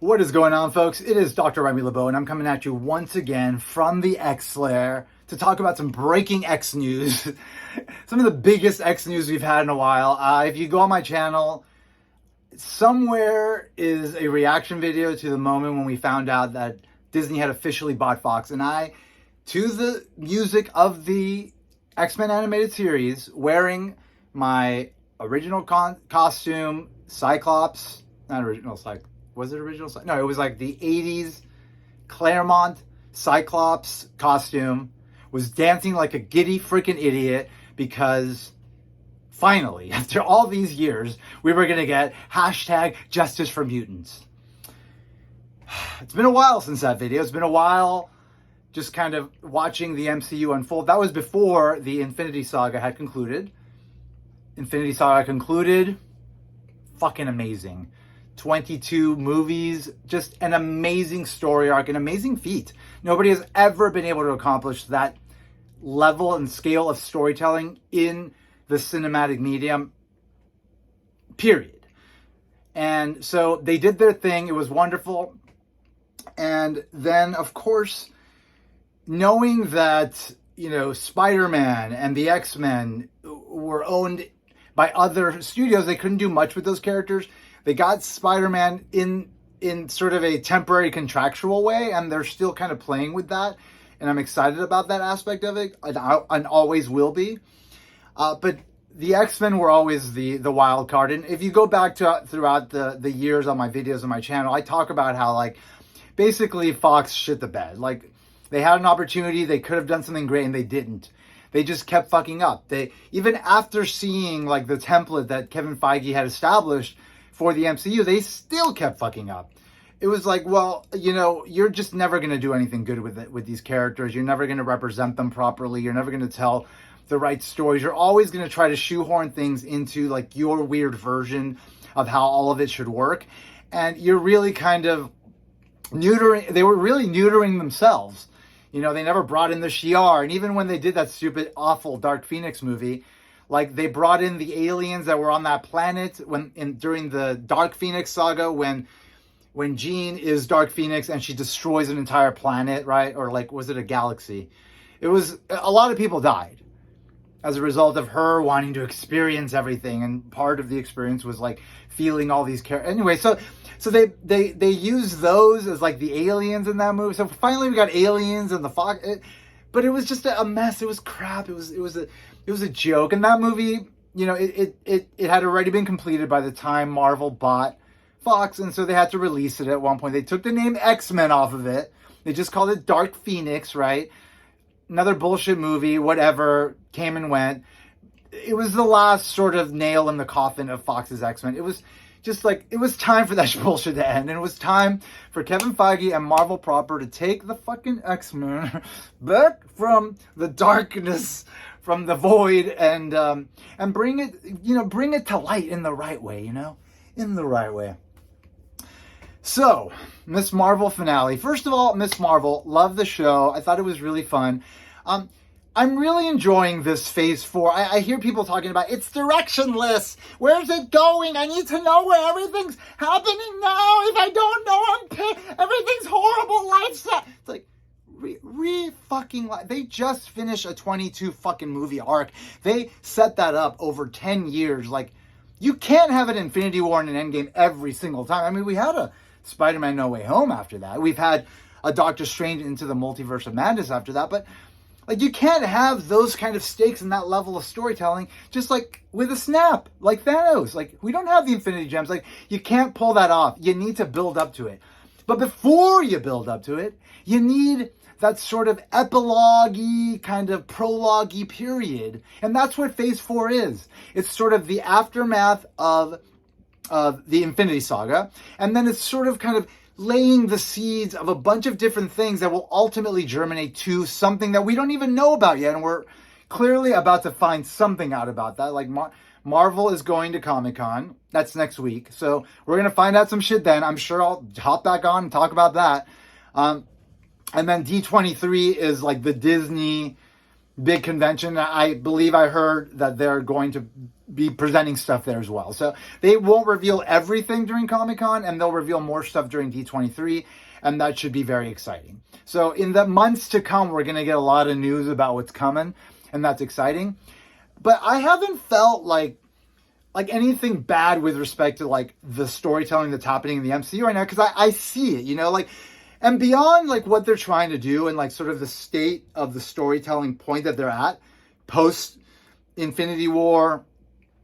What is going on, folks? It is Dr. Remy LeBeau, and I'm coming at you once again from the X Lair to talk about some breaking X news. Some of the biggest X news we've had in a while. If you go on my channel, somewhere is a reaction video to the moment when we found out that Disney had officially bought Fox. And I, to the music of the X-Men animated series, wearing my original costume, Cyclops, not original Cyclops. Was it original? No, it was like the 80s Claremont Cyclops costume. Was dancing like a giddy freaking idiot because finally, after all these years, we were going to get hashtag justice for mutants. It's been a while since that video. It's been a while just kind of watching the MCU unfold. That was before the Infinity Saga had concluded. Infinity Saga concluded. Fucking amazing. 22 movies, just an amazing story arc, an amazing feat. Nobody has ever been able to accomplish that level and scale of storytelling in the cinematic medium, period. And so they did their thing. It was wonderful. And then, of course, knowing that, Spider-Man and the X-Men were owned by other studios, they couldn't do much with those characters. They got Spider-Man in sort of a temporary contractual way, and they're still kind of playing with that. And I'm excited about that aspect of it, and always will be. But the X-Men were always the wild card. And if you go back to throughout the years on my videos on my channel, I talk about how, basically Fox shit the bed. They had an opportunity, they could have done something great, and they didn't. They just kept fucking up. They, even after seeing, the template that Kevin Feige had established for the MCU, they still kept fucking up. It was you're just never going to do anything good with these characters. You're never going to represent them properly. You're never going to tell the right stories. You're always going to try to shoehorn things into your weird version of how all of it should work. And you're really kind of they were really neutering themselves. They never brought in the Shi'ar. And even when they did that stupid, awful Dark Phoenix movie, they brought in the aliens that were on that planet during the Dark Phoenix saga when Jean is Dark Phoenix and she destroys an entire planet, right? Or was it a galaxy? It was, a lot of people died as a result of her wanting to experience everything. And part of the experience was feeling all these characters. Anyway, so they use those as the aliens in that movie. So finally we got aliens and the Fox, but it was just a mess. It was crap. It was a joke. And that movie, it had already been completed by the time Marvel bought Fox, and so they had to release it at one point. They took the name X-Men off of it. They just called it Dark Phoenix, right? Another bullshit movie, whatever, came and went. It was the last sort of nail in the coffin of Fox's X-Men. It was just it was time for that bullshit to end. And it was time for Kevin Feige and Marvel proper to take the fucking X-Men back from the darkness, from the void, and bring it to light in the right way, in the right way. So, Miss Marvel finale. First of all, Miss Marvel, love the show. I thought it was really fun. I'm really enjoying this Phase 4. I hear people talking about, it's directionless. Where's it going? I need to know where everything's happening now. If I don't know, everything's horrible. Life's It's they just finished a 22 fucking movie arc. They set that up over 10 years. You can't have an Infinity War and an Endgame every single time. I mean, we had a Spider-Man No Way Home after that. We've had a Doctor Strange Into the Multiverse of Madness after that. But, you can't have those kind of stakes and that level of storytelling just with a snap, like Thanos. We don't have the Infinity Gems. You can't pull that off. You need to build up to it. But before you build up to it, you need that sort of epilogue-y, kind of prologue-y period. And that's what Phase 4 is. It's sort of the aftermath of the Infinity Saga. And then it's sort of kind of laying the seeds of a bunch of different things that will ultimately germinate to something that we don't even know about yet. And we're clearly about to find something out about that. Marvel is going to Comic-Con. That's next week. So we're going to find out some shit then. I'm sure I'll hop back on and talk about that. And then D23 is the Disney big convention. I believe I heard that they're going to be presenting stuff there as well. So they won't reveal everything during Comic-Con, and they'll reveal more stuff during D23, and that should be very exciting. So in the months to come, we're going to get a lot of news about what's coming, and that's exciting. But I haven't felt like anything bad with respect to like the storytelling that's happening in the MCU right now, because I see it, you know, like, and beyond like what they're trying to do and like sort of the state of the storytelling point that they're at post Infinity War,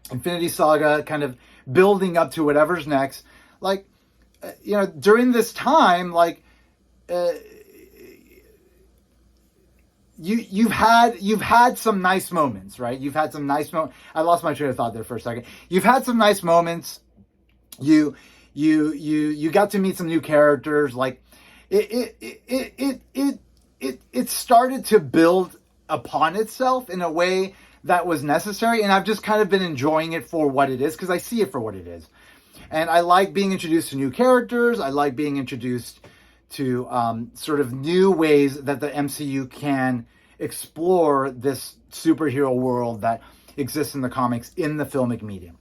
Infinity Saga, kind of building up to whatever's next. Like, you know, during this time, like, you've had some nice moments, right? You've had some nice moments. I lost my train of thought there for a second. You've had some nice moments. You got to meet some new characters. Like, it started to build upon itself in a way that was necessary, and I've just kind of been enjoying it for what it is, because I see it for what it is. And I like being introduced to new characters. I like being introduced to sort of new ways that the MCU can explore this superhero world that exists in the comics in the filmic medium.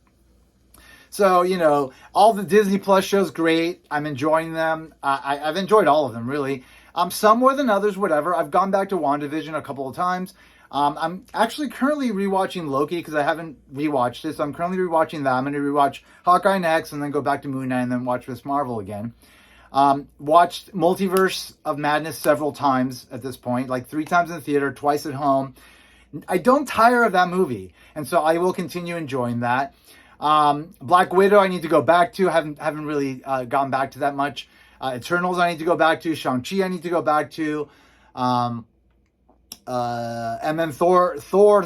So, you know, all the Disney Plus shows, great. I'm enjoying them. I've enjoyed all of them, really. Some more than others, whatever. I've gone back to WandaVision a couple of times. I'm actually currently rewatching Loki, because I haven't rewatched it. So I'm currently rewatching that. I'm going to rewatch Hawkeye next, and then go back to Moon Knight, and then watch Miss Marvel again. Watched Multiverse of Madness several times at this point, like 3 times in the theater, twice at home. I don't tire of that movie, and so I will continue enjoying that. Black Widow I need to go back to. Haven't really gone back to that much. Eternals I need to go back to. Shang-Chi I need to go back to. And then Thor 4,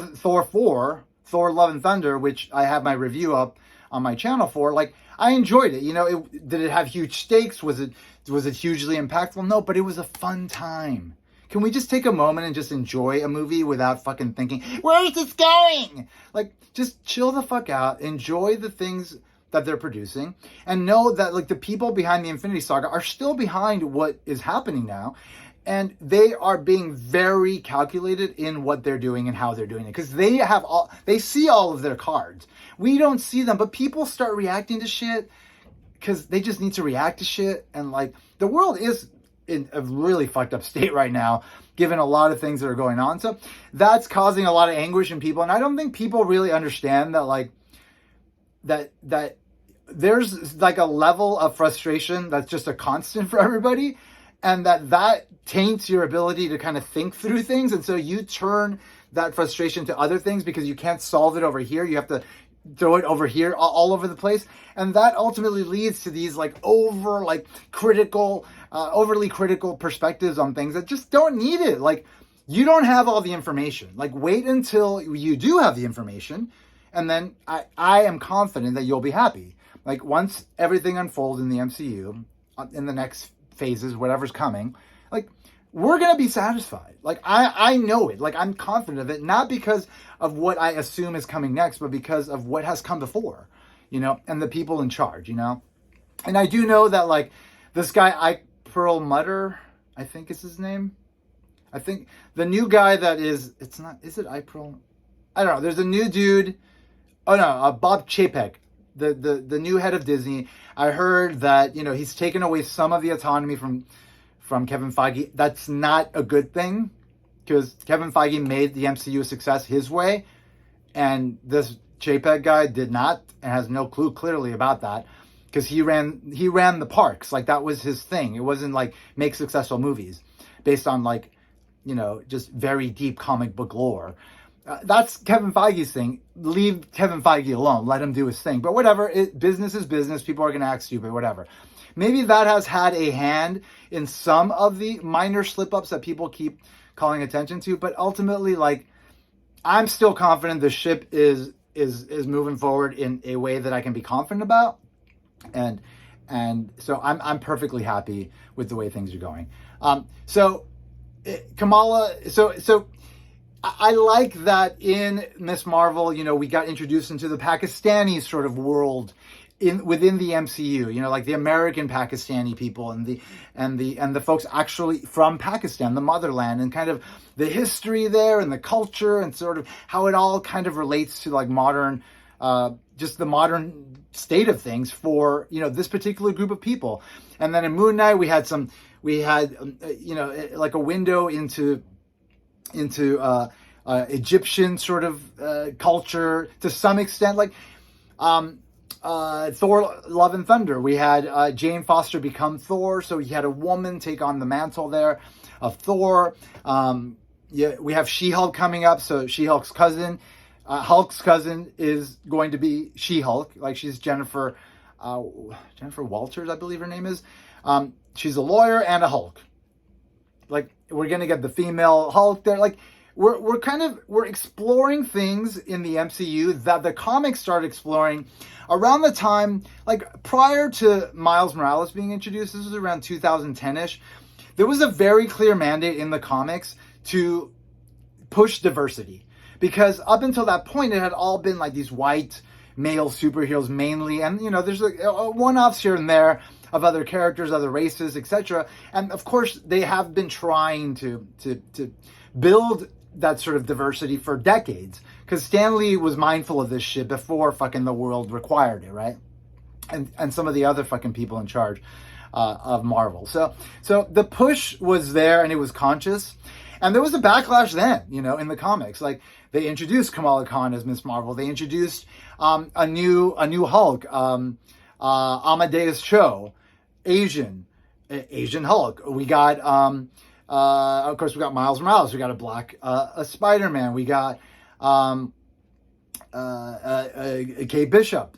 Thor Love and Thunder, which I have my review up on my channel for. Like, I enjoyed it. You know, did it have huge stakes? Was it hugely impactful? No, but it was a fun time. Can we just take a moment and just enjoy a movie without fucking thinking, where is this going? Like, just chill the fuck out, enjoy the things that they're producing, and know that like the people behind the Infinity Saga are still behind what is happening now. And they are being very calculated in what they're doing and how they're doing it, because they see all of their cards. We don't see them, but people start reacting to shit because they just need to react to shit. And like, the world is in a really fucked up state right now, given a lot of things that are going on. So that's causing a lot of anguish in people. And I don't think people really understand that, like, that there's like a level of frustration that's just a constant for everybody. And that taints your ability to kind of think through things. And so you turn that frustration to other things because you can't solve it over here. You have to throw it over here, all over the place. And that ultimately leads to these like overly critical perspectives on things that just don't need it. Like, you don't have all the information. Like, wait until you do have the information. And then I am confident that you'll be happy. Like, once everything unfolds in the MCU, in the next phases, whatever's coming, like, we're going to be satisfied. Like, I know it. Like, I'm confident of it, not because of what I assume is coming next, but because of what has come before, you know, and the people in charge, you know. And I do know that, like, this guy, Perlmutter, I think is his name. I think the new guy that is it April? I don't know. There's a new dude. Oh no, Bob Chapek, the new head of Disney. I heard that, you know, he's taken away some of the autonomy from Kevin Feige. That's not a good thing, because Kevin Feige made the MCU a success his way, and this Chapek guy did not, and has no clue clearly about that, because he ran the parks. Like, that was his thing. It wasn't like make successful movies based on, like, you know, just very deep comic book lore. That's Kevin Feige's thing. Leave Kevin Feige alone. Let him do his thing. But whatever, business is business. People are going to act stupid, whatever. Maybe that has had a hand in some of the minor slip-ups that people keep calling attention to. But ultimately, like, I'm still confident the ship is moving forward in a way that I can be confident about. And so I'm perfectly happy with the way things are going. So Kamala, so I like that in Miss Marvel, you know, we got introduced into the Pakistani sort of world within the MCU, like the American Pakistani people and the folks actually from Pakistan, the motherland, and kind of the history there and the culture and sort of how it all kind of relates to like modern, just the modern state of things for this particular group of people. And then in Moon Knight we had like a window into Egyptian sort of culture to some extent, like Thor Love and Thunder. We had Jane Foster become Thor, so he had a woman take on the mantle there of Thor. We have She-Hulk coming up, so She-Hulk's cousin, Hulk's cousin is going to be She-Hulk, like she's Jennifer Walters, I believe her name is. She's a lawyer and a Hulk. Like, we're gonna get the female Hulk there. Like, we're exploring things in the MCU that the comics started exploring around the time, like prior to Miles Morales being introduced. This was around 2010-ish. There was a very clear mandate in the comics to push diversity, because up until that point it had all been like these white male superheroes mainly, and there's like one-offs here and there of other characters, other races, etc. And of course they have been trying to build that sort of diversity for decades, because Stan Lee was mindful of this shit before fucking the world required it, right? And some of the other fucking people in charge of Marvel. So the push was there, and it was conscious, and there was a backlash then, in the comics. Like, they introduced Kamala Khan as Miss Marvel. They introduced a new Hulk, Amadeus Cho, Asian Hulk. We got of course, we got Miles Morales. We got a black Spider-Man. We got Kate Bishop.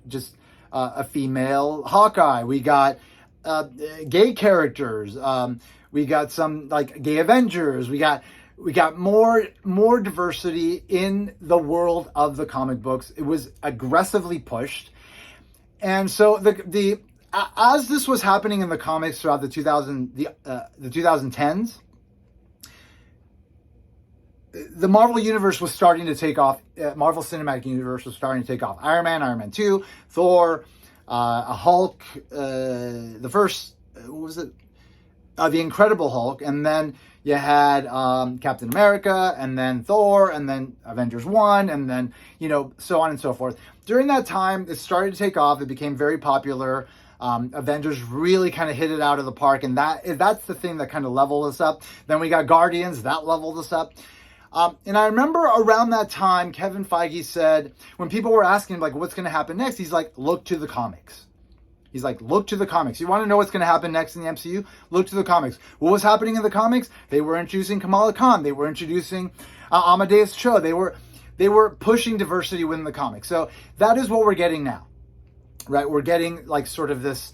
Just a female Hawkeye. We got gay characters. We got some like gay Avengers. We got more diversity in the world of the comic books. It was aggressively pushed, and so the as this was happening in the comics throughout the 2010s, the Marvel Universe was starting to take off. Marvel Cinematic Universe was starting to take off. Iron Man 2, Thor, Hulk, the first, what was it? The Incredible Hulk, and then you had Captain America, and then Thor, and then Avengers 1, and then, so on and so forth. During that time, it started to take off. It became very popular. Avengers really kind of hit it out of the park, and that's the thing that kind of leveled us up. Then we got Guardians, that leveled us up. And I remember around that time, Kevin Feige said, when people were asking like, what's going to happen next? He's like, look to the comics. He's like, look to the comics. You want to know what's going to happen next in the MCU? Look to the comics. What was happening in the comics? They were introducing Kamala Khan. They were introducing Amadeus Cho. They were pushing diversity within the comics. So that is what we're getting now. Right, we're getting like sort of this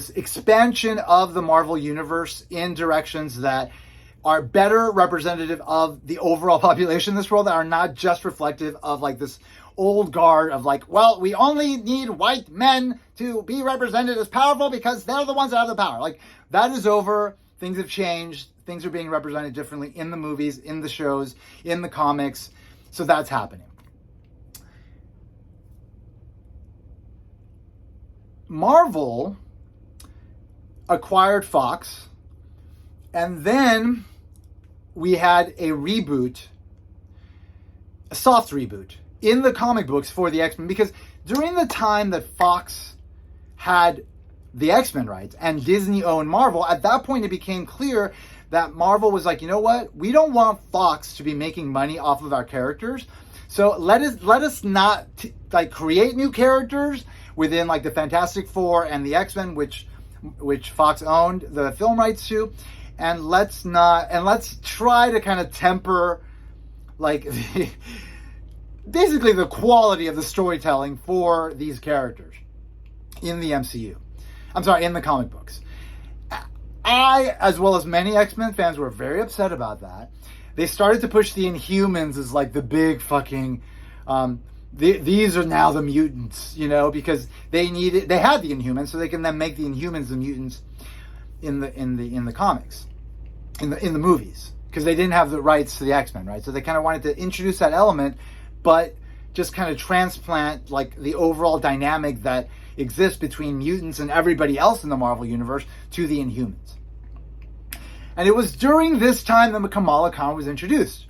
expansion of the Marvel Universe in directions that are better representative of the overall population in this world, that are not just reflective of like this old guard of like, well, we only need white men to be represented as powerful because they're the ones that have the power. Like, that is over. Things have changed. Things are being represented differently in the movies, in the shows, in the comics. So that's happening. Marvel acquired Fox, and then we had a reboot, a soft reboot in the comic books for the X-Men, because during the time that Fox had the X-Men rights and Disney owned Marvel, at that point it became clear that Marvel was like, you know what? We don't want Fox to be making money off of our characters. So let us not create new characters within like the Fantastic Four and the X-Men, which Fox owned the film rights to, and let's try to kind of temper like basically the quality of the storytelling for these characters in the MCU. I'm sorry, in the comic books. I, as well as many X-Men fans, were very upset about that. They started to push the Inhumans as like the big fucking these are now the mutants, because they had the Inhumans, so they can then make the Inhumans the mutants in the comics, in the movies, because they didn't have the rights to the X-Men, right? So they kind of wanted to introduce that element, but just kind of transplant like the overall dynamic that exists between mutants and everybody else in the Marvel Universe to the Inhumans. And it was during this time that Kamala Khan was introduced.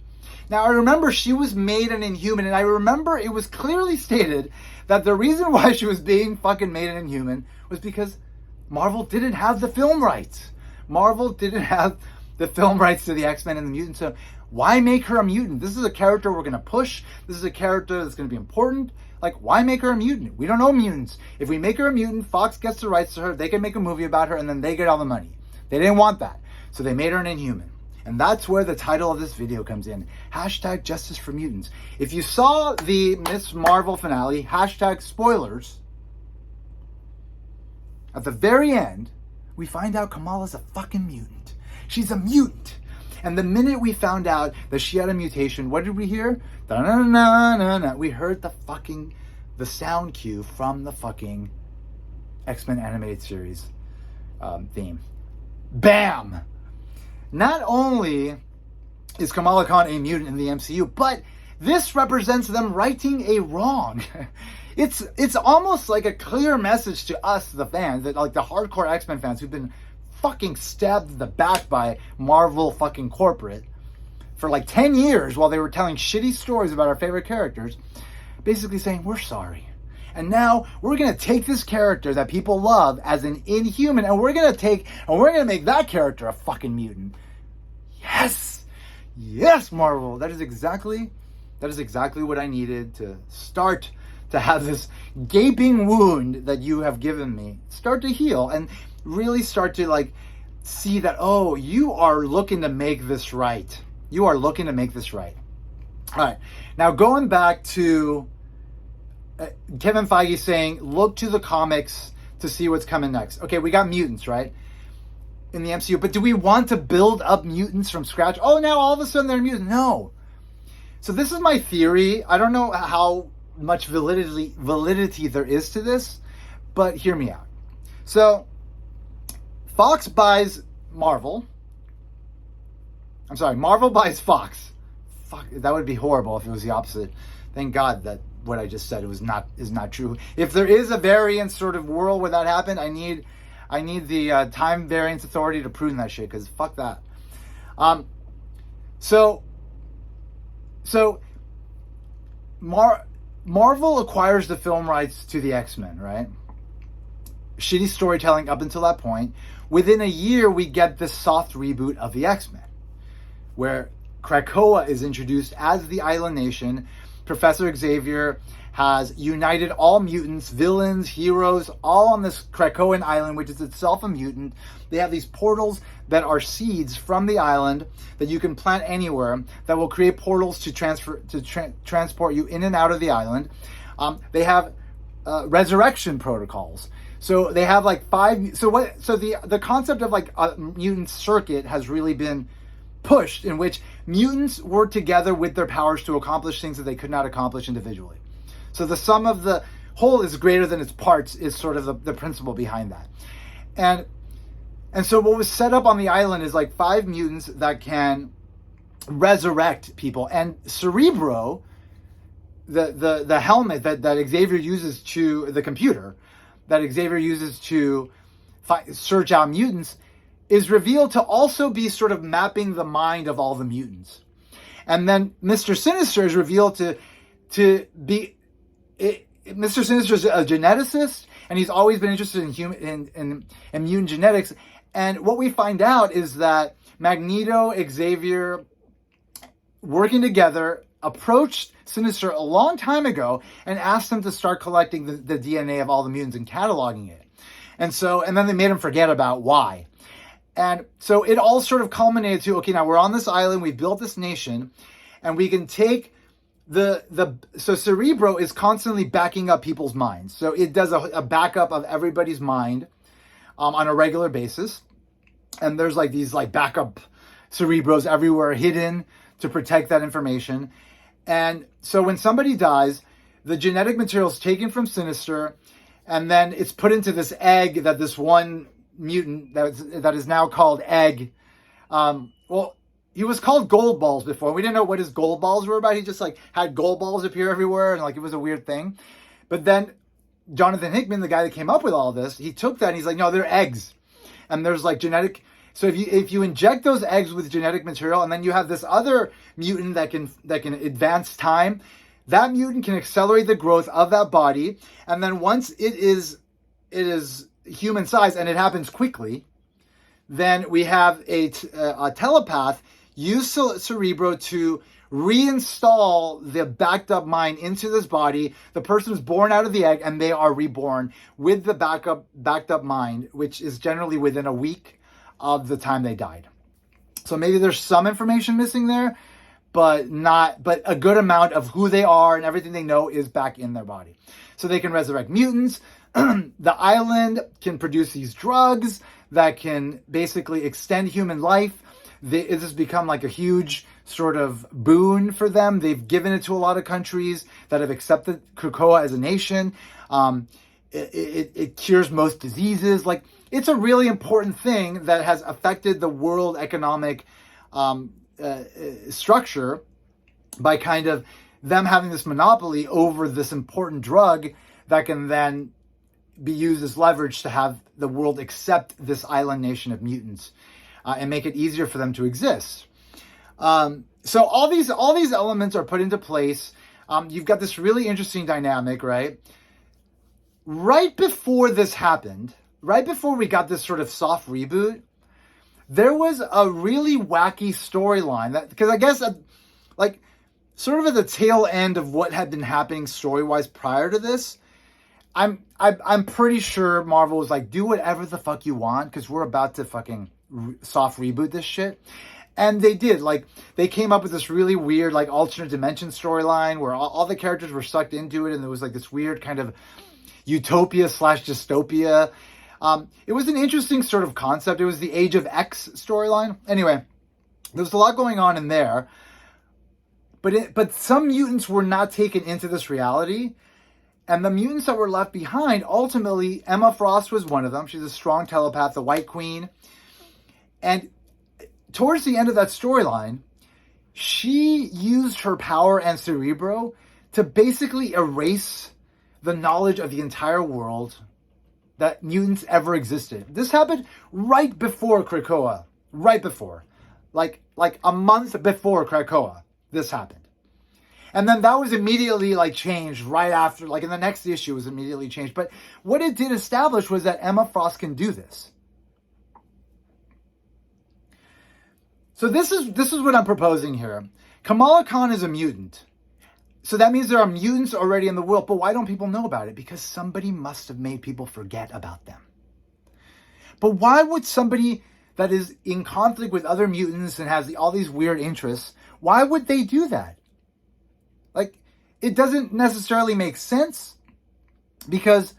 Now, I remember she was made an Inhuman, and I remember it was clearly stated that the reason why she was being fucking made an Inhuman was because Marvel didn't have the film rights. Marvel didn't have the film rights to the X-Men and the mutants, so why make her a mutant? This is a character we're going to push. This is a character that's going to be important. Like, why make her a mutant? We don't know mutants. If we make her a mutant, Fox gets the rights to her, they can make a movie about her, and then they get all the money. They didn't want that, so they made her an Inhuman. And that's where the title of this video comes in. Hashtag Justice for Mutants. If you saw the Miss Marvel finale, hashtag spoilers, at the very end, we find out Kamala's a fucking mutant. She's a mutant. And the minute we found out that she had a mutation, what did we hear? Da-na-na-na-na-na. We heard the sound cue from the fucking X-Men animated series theme. Bam! Not only is Kamala Khan a mutant in the MCU, but this represents them righting a wrong. It's almost like a clear message to us, the fans, that like the hardcore X-Men fans who've been fucking stabbed in the back by Marvel fucking corporate for like 10 years while they were telling shitty stories about our favorite characters, basically saying, we're sorry. And now we're going to take this character that people love as an Inhuman, and we're going to make that character a fucking mutant. Yes! Yes, Marvel! That is exactly what I needed to start to have this gaping wound that you have given me start to heal and really start to like see that, oh, you are looking to make this right. You are looking to make this right. All right. Now going back to Kevin Feige saying, look to the comics to see what's coming next. Okay, we got mutants, right? In the MCU. But do we want to build up mutants from scratch? Oh, now all of a sudden they're mutants. No. So this is my theory. I don't know how much validity there is to this, but hear me out. So Fox buys Marvel. I'm sorry, Marvel buys Fox. Fuck, that would be horrible if it was the opposite. Thank God that what I just said is not true. If there is a variant sort of world where that happened, I need the time variance authority to prune that shit, because fuck that. So Marvel acquires the film rights to the X-Men, right? Shitty storytelling up until that point. Within a year, we get the soft reboot of the X-Men, where Krakoa is introduced as the Island Nation. Professor Xavier has united all mutants, villains, heroes, all on this Krakoan island, which is itself a mutant. They have these portals that are seeds from the island that you can plant anywhere that will create portals to transport you in and out of the island. They have resurrection protocols. So they have like 5. So the concept of like a mutant circuit has really been pushed, in which mutants work together with their powers to accomplish things that they could not accomplish individually. So the sum of the whole is greater than its parts is sort of the principle behind that. And so what was set up on the island is like 5 mutants that can resurrect people. And Cerebro, the helmet that Xavier uses to, the computer that Xavier uses to search out mutants, is revealed to also be sort of mapping the mind of all the mutants. And then Mr. Sinister is revealed to be... Mr. Sinister is a geneticist, and he's always been interested in mutant genetics. And what we find out is that Magneto, Xavier, working together, approached Sinister a long time ago and asked him to start collecting the DNA of all the mutants and cataloging it. And then they made him forget about why. And so it all sort of culminated to, okay, now we're on this island, we built this nation, and we can take so Cerebro is constantly backing up people's minds. So it does a backup of everybody's mind on a regular basis. And there's like these like backup Cerebros everywhere hidden to protect that information. And so when somebody dies, the genetic material is taken from Sinister, and then it's put into this egg that this one mutant that is now called Egg. he was called Gold Balls before. We didn't know what his gold balls were about. He just like had gold balls appear everywhere, and like it was a weird thing. But then Jonathan Hickman, the guy that came up with all this, he took that and he's like, no, they're eggs, and there's like genetic. So if you inject those eggs with genetic material, and then you have this other mutant that can advance time, that mutant can accelerate the growth of that body, and then once it is human size and it happens quickly, then we have a telepath use Cerebro to reinstall the backed up mind into this body. The person is born out of the egg and they are reborn with the backed up mind, which is generally within a week of the time they died. So maybe there's some information missing there, but a good amount of who they are and everything they know is back in their body. So they can resurrect mutants. The island can produce these drugs that can basically extend human life. It has become like a huge sort of boon for them. They've given it to a lot of countries that have accepted Krakoa as a nation. It cures most diseases. Like, it's a really important thing that has affected the world economic structure by kind of them having this monopoly over this important drug that can then be used as leverage to have the world accept this island nation of mutants and make it easier for them to exist. So all these elements are put into place. You've got this really interesting dynamic, right? Right before this happened, right before we got this sort of soft reboot, there was a really wacky storyline that, because I guess like sort of at the tail end of what had been happening story-wise prior to this, I'm pretty sure Marvel was like, do whatever the fuck you want, because we're about to fucking soft reboot this shit. And they did. Like, they came up with this really weird, like, alternate dimension storyline where all the characters were sucked into it, and there was like this weird kind of utopia / dystopia. It was an interesting sort of concept. It was the Age of X storyline. Anyway, there was a lot going on in there. But some mutants were not taken into this reality. And the mutants that were left behind, ultimately, Emma Frost was one of them. She's a strong telepath, the White Queen. And towards the end of that storyline, she used her power and Cerebro to basically erase the knowledge of the entire world that mutants ever existed. This happened right before Krakoa. Right before. Like a month before Krakoa, this happened. And then that was immediately like changed right after, like in the next issue was immediately changed. But what it did establish was that Emma Frost can do this. So this is what I'm proposing here. Kamala Khan is a mutant. So that means there are mutants already in the world, but why don't people know about it? Because somebody must have made people forget about them. But why would somebody that is in conflict with other mutants and has all these weird interests, why would they do that? Like, it doesn't necessarily make sense because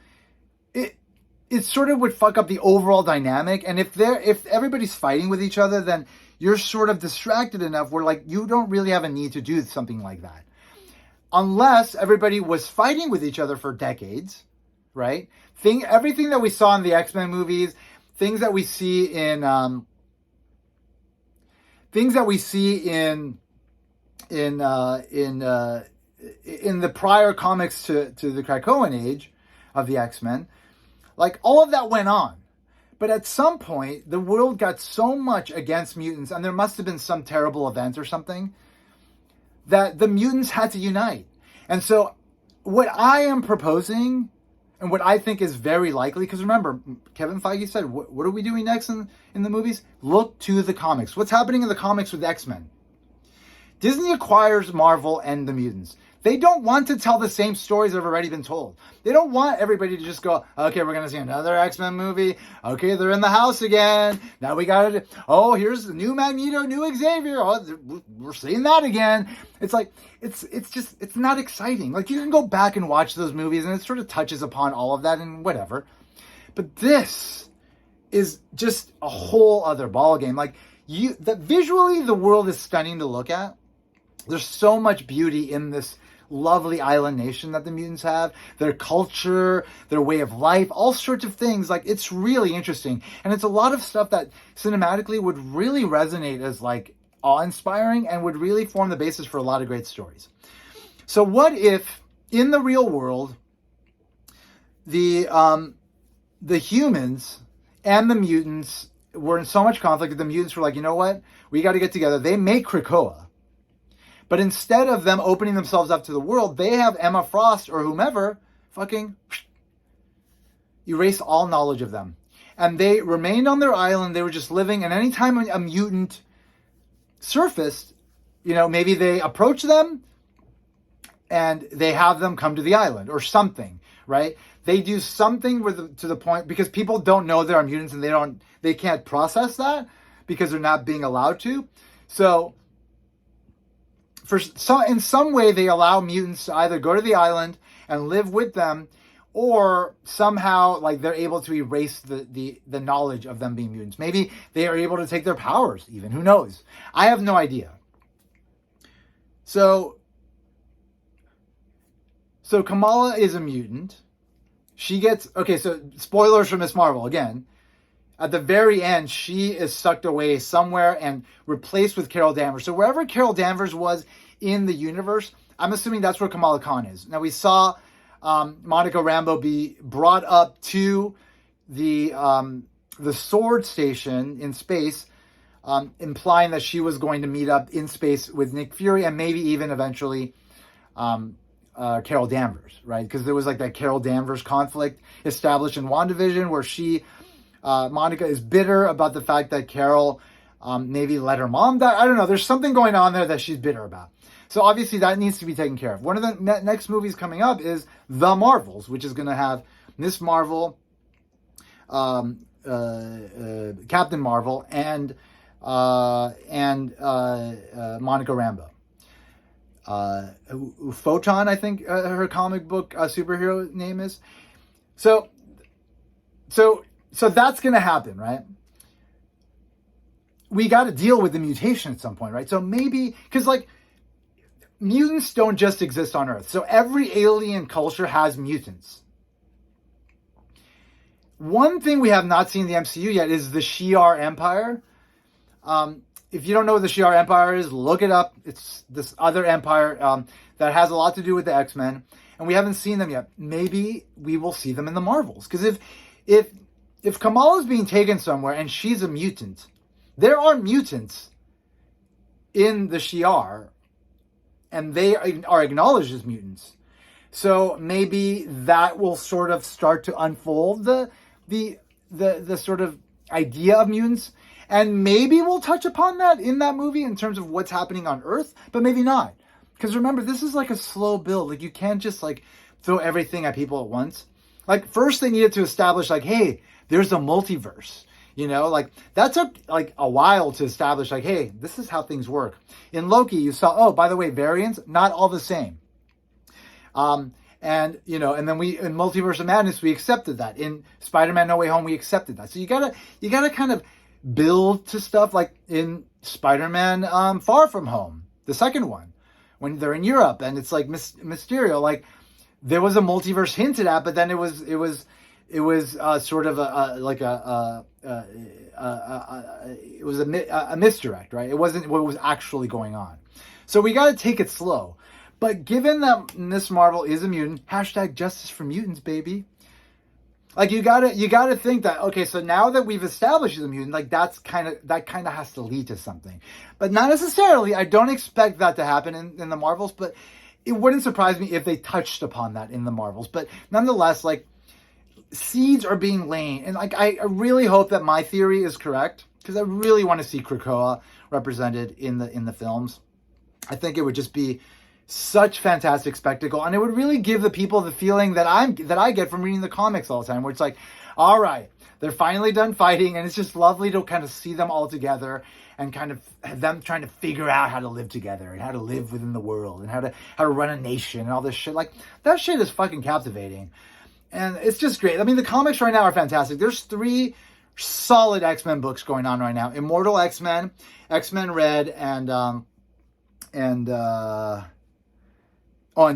it sort of would fuck up the overall dynamic. And if everybody's fighting with each other, then you're sort of distracted enough where like you don't really have a need to do something like that. Unless everybody was fighting with each other for decades, right? Everything that we saw in the X-Men movies, things that we see in in the prior comics to the Krakoan age of the X-Men, like all of that went on. But at some point, the world got so much against mutants, and there must have been some terrible event or something, that the mutants had to unite. And so what I am proposing, and what I think is very likely, because remember, Kevin Feige said, what are we doing next in the movies? Look to the comics. What's happening in the comics with X-Men? Disney acquires Marvel and the mutants. They don't want to tell the same stories that have already been told. They don't want everybody to just go, okay, we're going to see another X-Men movie. Okay, they're in the house again. Now we got it. Oh, here's the new Magneto, new Xavier. Oh, we're seeing that again. It's like, it's not exciting. Like, you can go back and watch those movies and it sort of touches upon all of that and whatever. But this is just a whole other ballgame. Like, visually, the world is stunning to look at. There's so much beauty in this lovely island nation that the mutants have, their culture, their way of life, all sorts of things. Like, it's really interesting. And it's a lot of stuff that cinematically would really resonate as like awe-inspiring and would really form the basis for a lot of great stories. So what if in the real world, the humans and the mutants were in so much conflict that the mutants were like, you know what? We got to get together. They make Krakoa. But instead of them opening themselves up to the world, they have Emma Frost or whomever fucking erase all knowledge of them. And they remained on their island. They were just living. And anytime a mutant surfaced, maybe they approach them and they have them come to the island or something, right? They do something to the point, because people don't know there are mutants and they can't process that because they're not being allowed to. So in some way, they allow mutants to either go to the island and live with them, or somehow like they're able to erase the knowledge of them being mutants. Maybe they are able to take their powers even. Who knows? I have no idea. So Kamala is a mutant. She gets, okay, so spoilers for Miss Marvel again. At the very end, she is sucked away somewhere and replaced with Carol Danvers. So wherever Carol Danvers was in the universe, I'm assuming that's where Kamala Khan is. Now we saw Monica Rambeau be brought up to the Sword Station in space, implying that she was going to meet up in space with Nick Fury and maybe even eventually Carol Danvers, right? Because there was like that Carol Danvers conflict established in WandaVision where Monica is bitter about the fact that Carol maybe let her mom die. I don't know. There's something going on there that she's bitter about. So obviously that needs to be taken care of. One of the next movies coming up is The Marvels, which is going to have Miss Marvel, Captain Marvel, and Monica Rambeau. Photon, I think her comic book superhero name is. So that's going to happen, right? We got to deal with the mutation at some point, right? So maybe, because like, mutants don't just exist on Earth. So every alien culture has mutants. One thing we have not seen in the MCU yet is the Shi'ar Empire. If you don't know what the Shi'ar Empire is, look it up. It's this other empire that has a lot to do with the X-Men. And we haven't seen them yet. Maybe we will see them in the Marvels. Because if Kamala is being taken somewhere and she's a mutant, there are mutants in the Shi'ar, and they are acknowledged as mutants. So maybe that will sort of start to unfold the sort of idea of mutants. And maybe we'll touch upon that in that movie in terms of what's happening on Earth, but maybe not. Because remember, this is like a slow build. Like, you can't just like throw everything at people at once. Like, first they needed to establish like, hey, there's a multiverse. Like that took like a while to establish like, hey, this is how things work. In Loki, you saw, oh, by the way, variants, not all the same. And then in Multiverse of Madness, we accepted that. In Spider-Man No Way Home, we accepted that. So you gotta kind of build to stuff like in Spider-Man Far From Home, the second one, when they're in Europe and it's like Mysterio, like there was a multiverse hinted at, but then it was sort of it was a misdirect, right? It wasn't what was actually going on. So we got to take it slow. But given that Miss Marvel is a mutant, hashtag justice for mutants, baby. Like you gotta think that, okay, so now that we've established she's a mutant, like that kind of has to lead to something. But not necessarily. I don't expect that to happen in the Marvels, but it wouldn't surprise me if they touched upon that in the Marvels. But nonetheless, like, seeds are being laid, and like I really hope that my theory is correct, because I really want to see Krakoa represented in the films. I think it would just be such fantastic spectacle, and it would really give the people the feeling that I get from reading the comics all the time, where it's like, all right, they're finally done fighting, and it's just lovely to kind of see them all together and kind of them trying to figure out how to live together and how to live within the world and how to run a nation and all this shit. Like, that shit is fucking captivating. And it's just great. I mean, the comics right now are fantastic. There's 3 solid X-Men books going on right now. Immortal X-Men, X-Men Red, and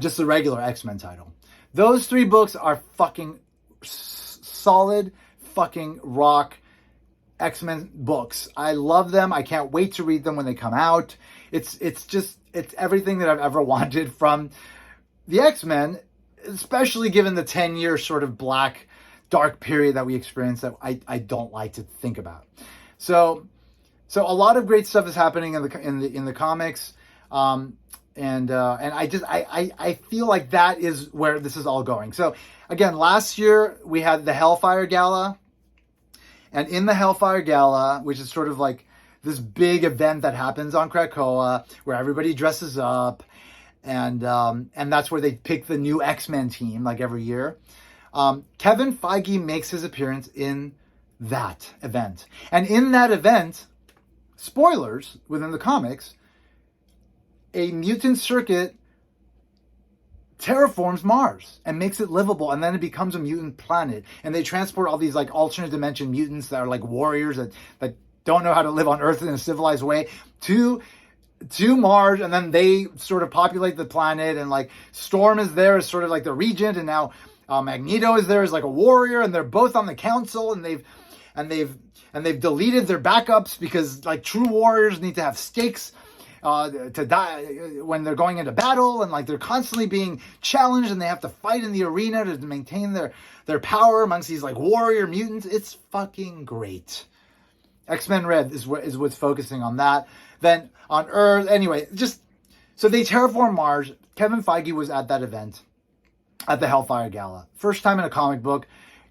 just the regular X-Men title. Those 3 books are fucking solid, fucking rock X-Men books. I love them. I can't wait to read them when they come out. It's everything that I've ever wanted from the X-Men, especially given the 10-year sort of black, dark period that we experienced that I don't like to think about. So a lot of great stuff is happening in the comics. And I feel like that is where this is all going. So again, last year we had the Hellfire Gala, and in the Hellfire Gala, which is sort of like this big event that happens on Krakoa, where everybody dresses up, and that's where they pick the new X-Men team like every year. Kevin Feige makes his appearance in that event, and in that event, spoilers within the comics, a mutant circuit terraforms Mars and makes it livable, and then it becomes a mutant planet, and they transport all these like alternate dimension mutants that are like warriors that don't know how to live on Earth in a civilized way to Mars, and then they sort of populate the planet, and like Storm is there as sort of like the regent, and now Magneto is there as like a warrior, and they're both on the council, and they've deleted their backups because like true warriors need to have stakes to die when they're going into battle, and like they're constantly being challenged, and they have to fight in the arena to maintain their power amongst these like warrior mutants. It's fucking great. X-Men Red is what's focusing on that. Then on Earth, anyway, so they terraform Mars. Kevin Feige was at that event at the Hellfire Gala. First time in a comic book.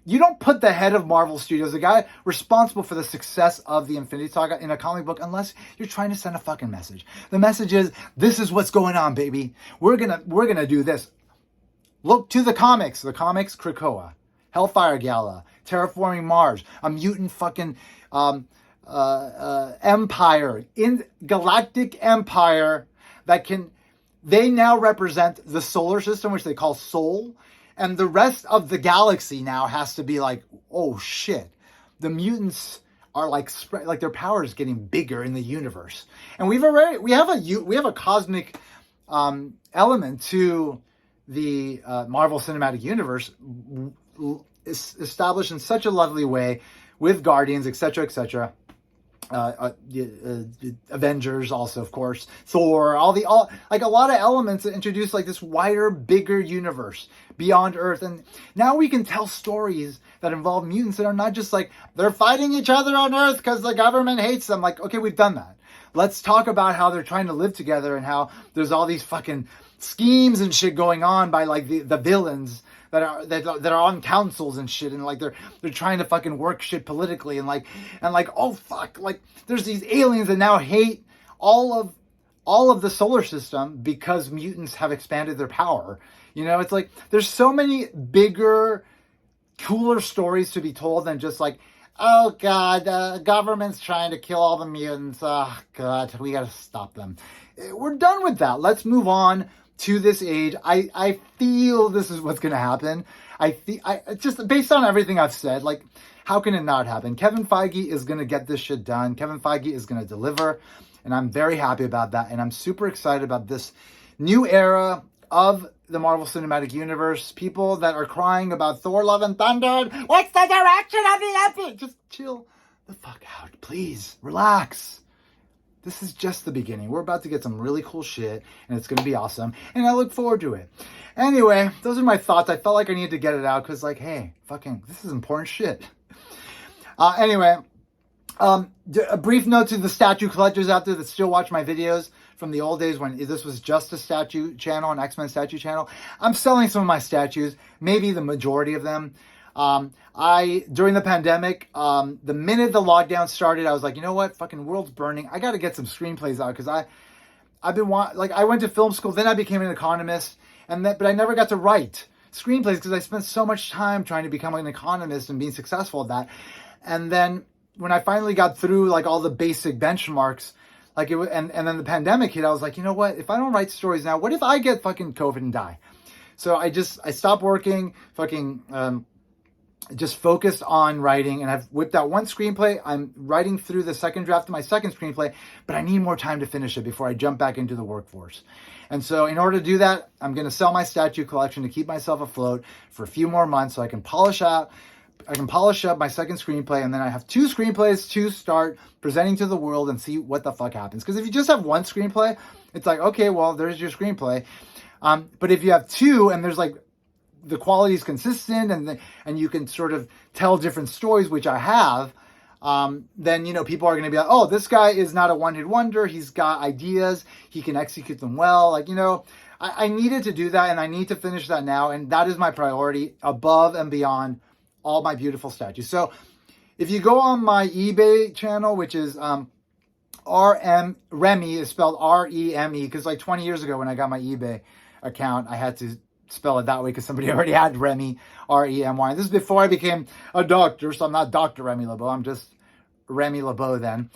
You don't put the head of Marvel Studios, the guy responsible for the success of the Infinity Saga, in a comic book unless you're trying to send a fucking message. The message is, this is what's going on, baby. We're gonna do this. Look to the comics. The comics, Krakoa, Hellfire Gala, terraforming Mars, a mutant fucking empire, in galactic empire they now represent the solar system, which they call Sol. And the rest of the galaxy now has to be like, oh shit, the mutants are like spread, like their power is getting bigger in the universe. And we have a cosmic element to the Marvel Cinematic Universe established in such a lovely way with Guardians, etc., etc. Avengers also, of course, Thor, like a lot of elements that introduce like this wider, bigger universe beyond Earth. And now we can tell stories that involve mutants that are not just like they're fighting each other on Earth because the government hates them. Like, okay, we've done that. Let's talk about how they're trying to live together and how there's all these fucking schemes and shit going on by like the villains that are on councils and shit, and like they're trying to fucking work shit politically, and like oh fuck, like there's these aliens that now hate all of the solar system because mutants have expanded their power. You know, it's like there's so many bigger, cooler stories to be told than just like, oh god, the government's trying to kill all the mutants. Oh god, we gotta stop them. We're done with that. Let's move on to this age. I feel this is what's going to happen. I just based on everything I've said, like, how can it not happen? Kevin Feige is going to get this shit done. Kevin Feige is going to deliver, and I'm very happy about that. And I'm super excited about this new era of the Marvel Cinematic Universe. People that are crying about Thor: Love and Thunder, what's the direction of the epic? Just chill the fuck out, please. Relax. This is just the beginning. We're about to get some really cool shit, and it's going to be awesome, and I look forward to it. Anyway, those are my thoughts. I felt like I needed to get it out because, like, hey, fucking, this is important shit. Anyway, a brief note to the statue collectors out there that still watch my videos from the old days when this was just a statue channel, an X-Men statue channel. I'm selling some of my statues, maybe the majority of them. During the pandemic, the minute the lockdown started, I was like, you know what? Fucking world's burning. I got to get some screenplays out because I went to film school, then I became an economist, but I never got to write screenplays because I spent so much time trying to become an economist and being successful at that. And then when I finally got through like all the basic benchmarks, like and then the pandemic hit, I was like, you know what? If I don't write stories now, what if I get fucking COVID and die? So I stopped working, just focused on writing, and I've whipped out one screenplay. I'm writing through the second draft of my second screenplay, but I need more time to finish it before I jump back into the workforce. And so in order to do that, I'm going to sell my statue collection to keep myself afloat for a few more months so I can polish out I can polish up my second screenplay, and then I have 2 screenplays to start presenting to the world and see what the fuck happens. Because if you just have 1 screenplay, it's like, okay, well, there's your screenplay. But if you have 2 and there's like the quality is consistent and you can sort of tell different stories, which I have, then, you know, people are going to be like, oh, this guy is not a one-hit wonder. He's got ideas. He can execute them well. Like, you know, I needed to do that, and I need to finish that now. And that is my priority above and beyond all my beautiful statues. So if you go on my eBay channel, which is Remy is spelled R-E-M-E, because like 20 years ago when I got my eBay account, I had to spell it that way because somebody already had Remy, R-E-M-Y. This is before I became a doctor, so I'm not Dr. Remy LeBeau. I'm just Remy LeBeau then.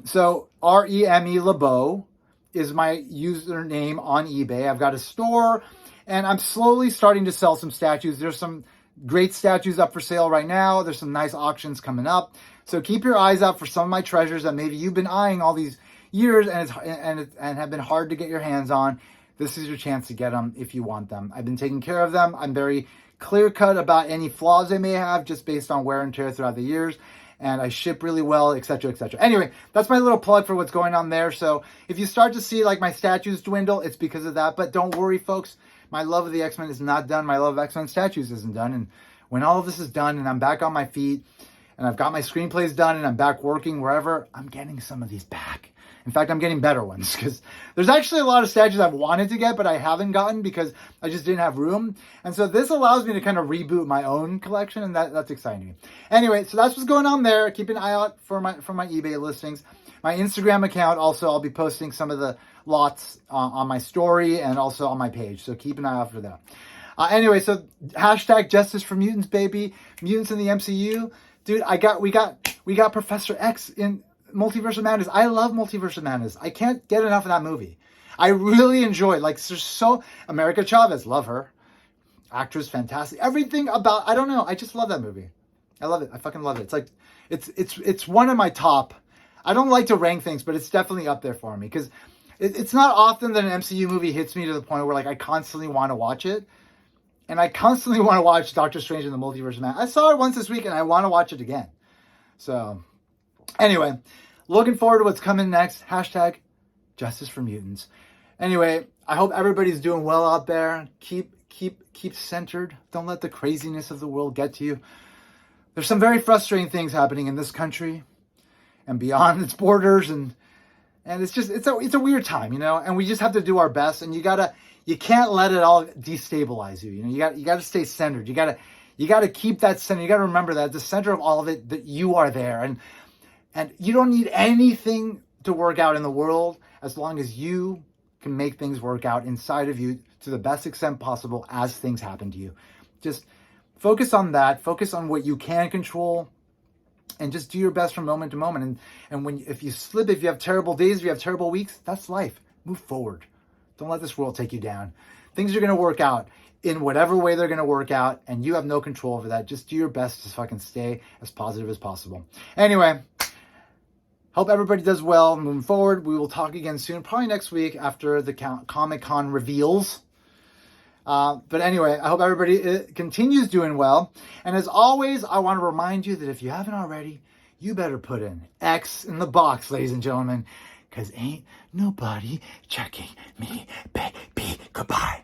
So R-E-M-E LeBeau is my username on eBay. I've got a store, and I'm slowly starting to sell some statues. There's some great statues up for sale right now. There's some nice auctions coming up. So keep your eyes out for some of my treasures that maybe you've been eyeing all these years and have been hard to get your hands on. This is your chance to get them if you want them. I've been taking care of them. I'm very clear-cut about any flaws they may have just based on wear and tear throughout the years. And I ship really well, etc., etc. Anyway, that's my little plug for what's going on there. So if you start to see like my statues dwindle, it's because of that. But don't worry, folks. My love of the X-Men is not done. My love of X-Men statues isn't done. And when all of this is done and I'm back on my feet and I've got my screenplays done and I'm back working wherever, I'm getting some of these back. In fact, I'm getting better ones because there's actually a lot of statues I've wanted to get, but I haven't gotten because I just didn't have room. And so this allows me to kind of reboot my own collection, and that's exciting to me. Anyway, so that's what's going on there. Keep an eye out for my eBay listings. My Instagram account, also, I'll be posting some of the lots on my story and also on my page. So keep an eye out for that. Anyway, so hashtag Justice for Mutants, baby. Mutants in the MCU. Dude, we got Professor X in Multiverse of Madness. I love Multiverse of Madness. I can't get enough of that movie. I really enjoy it. Like, there's so... America Chavez, love her. Actress, fantastic. Everything about... I don't know. I just love that movie. I love it. I fucking love it. It's like... It's one of my top... I don't like to rank things, but it's definitely up there for me. Because it's not often that an MCU movie hits me to the point where, like, I constantly want to watch it. And I constantly want to watch Doctor Strange in the Multiverse of Madness. I saw it once this week, and I want to watch it again. So... Anyway, looking forward to what's coming next. Hashtag Justice for Mutants. Anyway, I hope everybody's doing well out there. Keep centered. Don't let the craziness of the world get to you. There's some very frustrating things happening in this country and beyond its borders, and it's a weird time, you know. And we just have to do our best. And you can't let it all destabilize you. You know, you got to stay centered. You got to keep that center. You got to remember that at the center of all of it, that you are there. And you don't need anything to work out in the world as long as you can make things work out inside of you to the best extent possible as things happen to you. Just focus on that. Focus on what you can control and just do your best from moment to moment. And if you slip, if you have terrible days, if you have terrible weeks, that's life. Move forward. Don't let this world take you down. Things are going to work out in whatever way they're going to work out, and you have no control over that. Just do your best to fucking stay as positive as possible. Anyway, hope everybody does well moving forward. We will talk again soon, probably next week after the Comic-Con reveals. But anyway, I hope everybody continues doing well. And as always, I want to remind you that if you haven't already, you better put an X in the box, ladies and gentlemen, because ain't nobody checking me, baby. Goodbye.